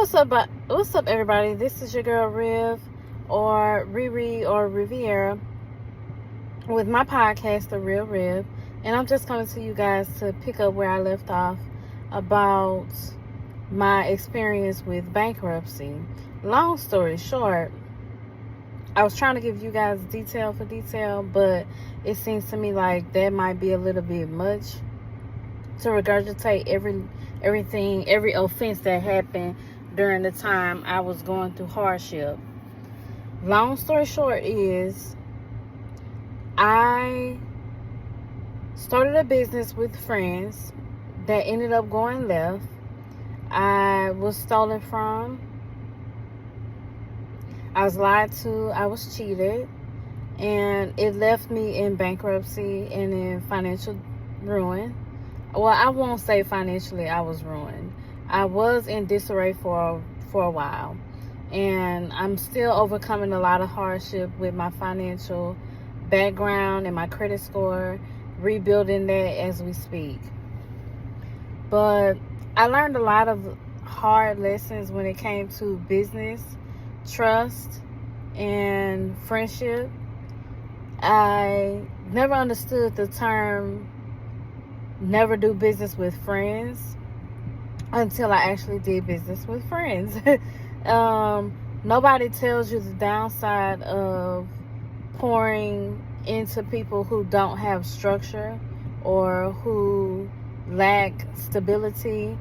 What's up, everybody? This is your girl Riv, or Riri, or Riviera, with my podcast, The Real Riv, and I'm just coming to you guys to pick up where I left off about my experience with bankruptcy. Long story short, I was trying to give you guys detail for detail, but it seems to me like that might be a little bit much to regurgitate every offense that happened during the time I was going through hardship. Long story short is, I started a business with friends that ended up going left. I was stolen from. I was lied to. I was cheated. And it left me in bankruptcy and in financial ruin. Well, I won't say financially I was ruined. I was in disarray for a while. And I'm still overcoming a lot of hardship with my financial background and my credit score, rebuilding that as we speak. But I learned a lot of hard lessons when it came to business, trust, and friendship. I never understood the term never do business with friends until I actually did business with friends. Nobody tells you the downside of pouring into people who don't have structure, or who lack stability,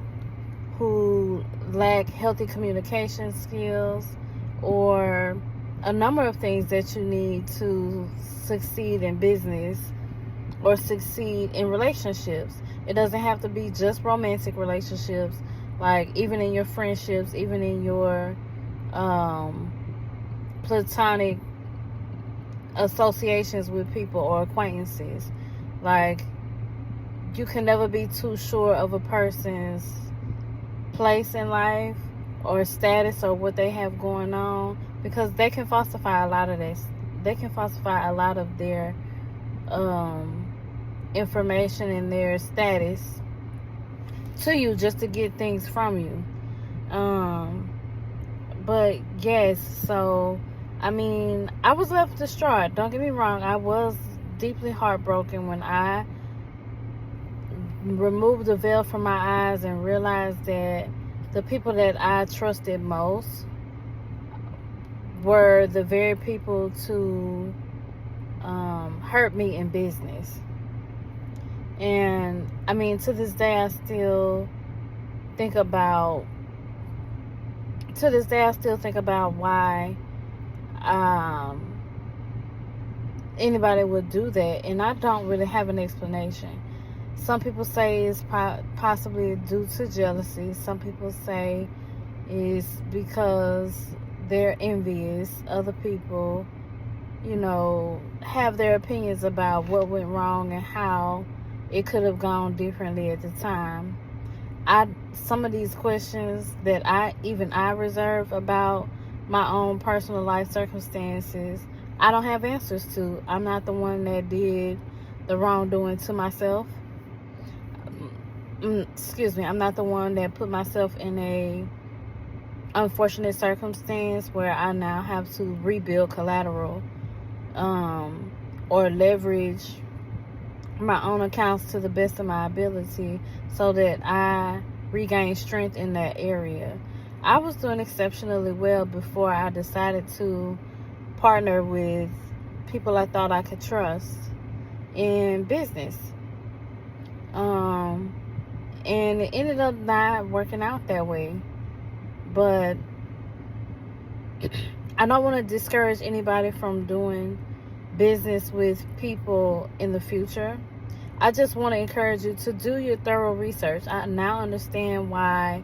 who lack healthy communication skills, or a number of things that you need to succeed in business or succeed in relationships. It doesn't have to be just romantic relationships. Like, even in your friendships, even in your platonic associations with people or acquaintances. Like, you can never be too sure of a person's place in life or status or what they have going on, because they can falsify a lot of this. They can falsify a lot of their information and their status to you just to get things from you. But yes, so I mean, I was left distraught. Don't get me wrong, I was deeply heartbroken when I removed the veil from my eyes and realized that the people that I trusted most were the very people to hurt me in business. And I mean, to this day, I still think about why anybody would do that, and I don't really have an explanation. Some people say it's possibly due to jealousy. Some people say it's because they're envious. Other people, have their opinions about what went wrong and how it could have gone differently at the time. Some of these questions that I reserve about my own personal life circumstances, I don't have answers to. I'm not the one that did the wrongdoing to myself. I'm not the one that put myself in a unfortunate circumstance where I now have to rebuild collateral, or leverage my own accounts to the best of my ability so that I regain strength in that area. I was doing exceptionally well before I decided to partner with people I thought I could trust in business. And it ended up not working out that way. But I don't want to discourage anybody from doing business with people in the future. I just want to encourage you to do your thorough research. I now understand why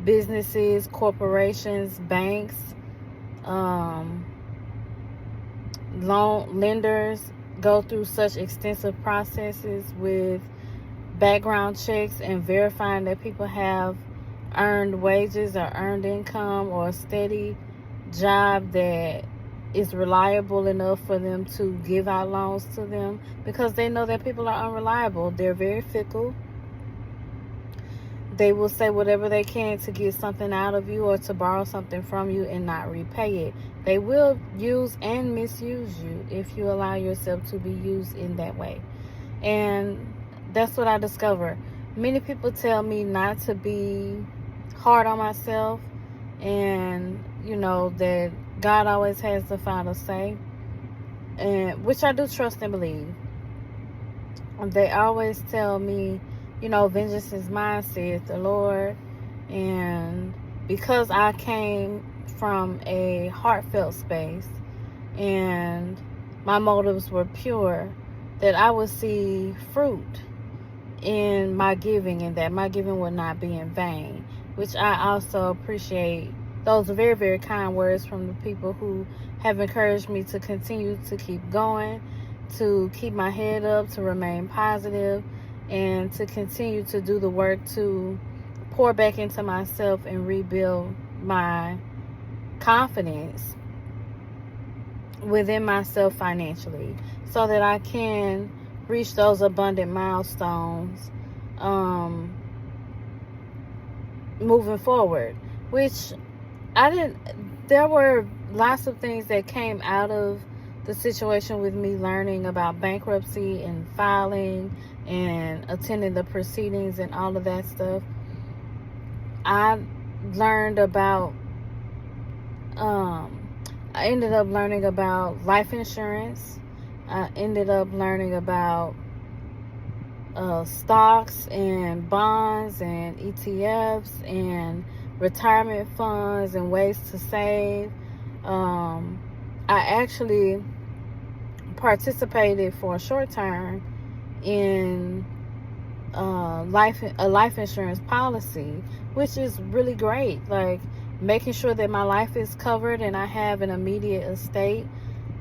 businesses, corporations, banks, loan lenders go through such extensive processes with background checks and verifying that people have earned wages or earned income or a steady job that is reliable enough for them to give out loans to them, because they know that people are unreliable. They're very fickle. they will say whatever they can to get something out of you or to borrow something from you and not repay it. They will use and misuse you if you allow yourself to be used in that way. And that's what I discovered. Many people tell me not to be hard on myself, and that God always has the final say, and which I do trust and believe. They always tell me, vengeance is mine, saith the Lord. And because I came from a heartfelt space and my motives were pure, that I would see fruit in my giving, and that my giving would not be in vain, which I also appreciate. Those are very, very kind words from the people who have encouraged me to continue to keep going, to keep my head up, to remain positive, and to continue to do the work to pour back into myself and rebuild my confidence within myself financially, so that I can reach those abundant milestones moving forward, which there were lots of things that came out of the situation with me learning about bankruptcy and filing and attending the proceedings and all of that stuff. I learned about, I ended up learning about life insurance. I ended up learning about stocks and bonds and ETFs and retirement funds and ways to save. I actually participated for a short term in a life insurance policy, which is really great. Like, making sure that my life is covered and I have an immediate estate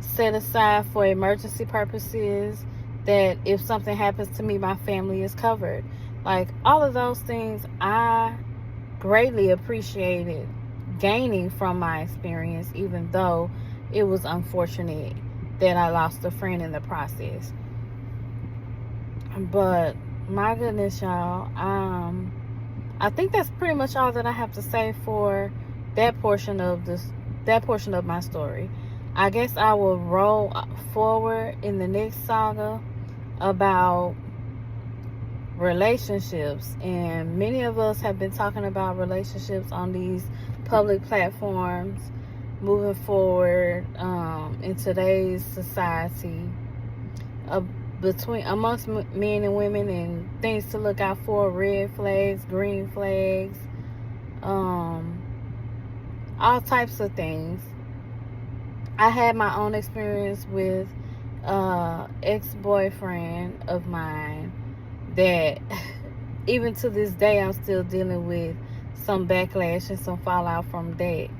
set aside for emergency purposes, that if something happens to me, my family is covered. Like, all of those things I greatly appreciated gaining from my experience, even though it was unfortunate that I lost a friend in the process. But my goodness, y'all, I think that's pretty much all that I have to say for that portion of my story. I guess I will roll forward in the next saga about relationships, and many of us have been talking about relationships on these public platforms moving forward in today's society, amongst men and women, and things to look out for, red flags, green flags, all types of things. I had my own experience with ex-boyfriend of mine that even to this day I'm still dealing with some backlash and some fallout from that.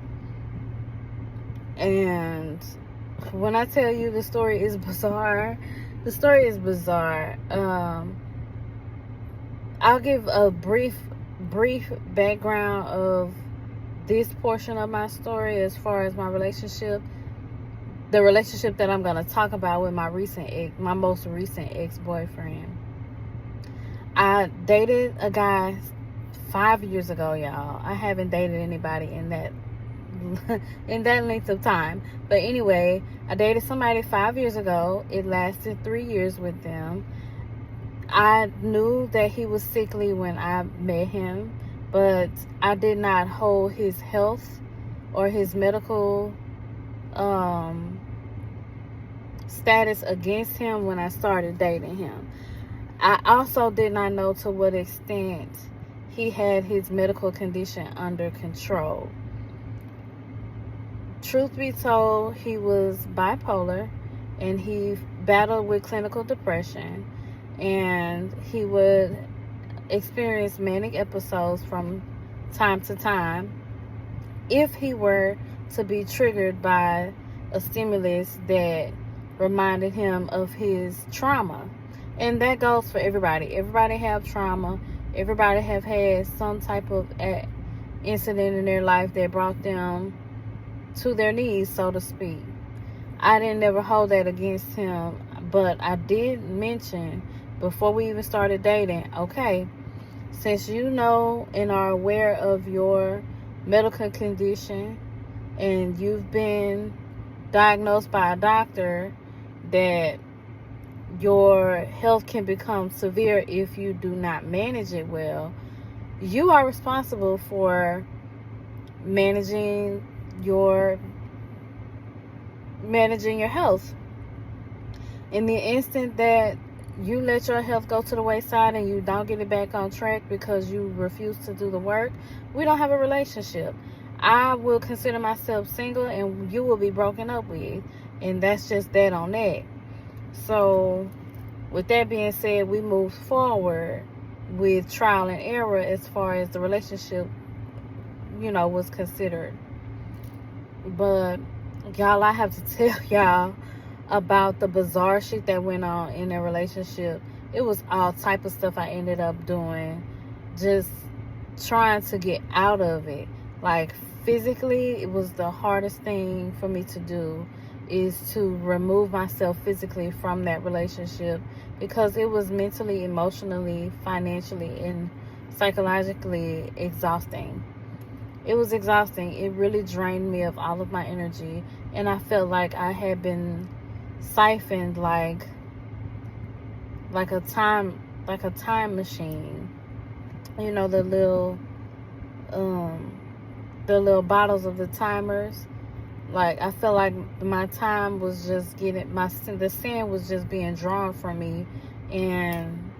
And when I tell you the story is bizarre, the story is bizarre. I'll give a brief background of this portion of my story as far as my relationship. The relationship that I'm going to talk about with my most recent ex-boyfriend. I dated a guy 5 years ago, y'all. I haven't dated anybody in that length of time. But anyway, I dated somebody 5 years ago. It lasted 3 years with them. I knew that he was sickly when I met him, but I did not hold his health or his medical status against him when I started dating him. I also did not know to what extent he had his medical condition under control. Truth be told, he was bipolar, and he battled with clinical depression, and he would experience manic episodes from time to time if he were to be triggered by a stimulus that reminded him of his trauma. And that goes for everybody. Everybody have trauma. Everybody have had some type of incident in their life that brought them to their knees, so to speak. I didn't ever hold that against him, but I did mention before we even started dating, okay, Since you know and are aware of your medical condition and you've been diagnosed by a doctor that your health can become severe if you do not manage it well, you are responsible for managing your health. In the instant that you let your health go to the wayside and you don't get it back on track because you refuse to do the work, we don't have a relationship. I will consider myself single and you will be broken up with. And that's just that on that. So with that being said, we move forward with trial and error as far as the relationship, was considered. But y'all, I have to tell y'all about the bizarre shit that went on in their relationship. It was all type of stuff I ended up doing, just trying to get out of it. Like physically, it was the hardest thing for me to do, is to remove myself physically from that relationship, because it was mentally, emotionally, financially, and psychologically exhausting. It was exhausting. It really drained me of all of my energy, and I felt like I had been siphoned like a time machine. The little bottles of the timers. Like, I felt like my time was just the sand was just being drawn from me, and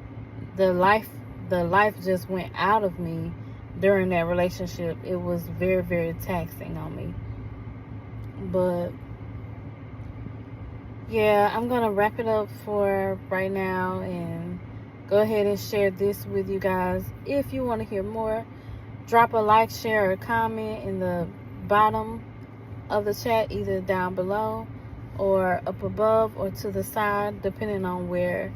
the life just went out of me during that relationship. It was very, very taxing on me. But yeah, I'm gonna wrap it up for right now and go ahead and share this with you guys. If you want to hear more, drop a like, share, or comment in the bottom of the chat, either down below or up above or to the side, depending on where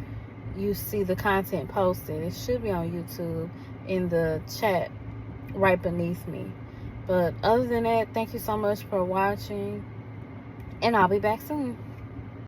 you see the content posted. It should be on YouTube in the chat right beneath me. But other than that, thank you so much for watching, and I'll be back soon.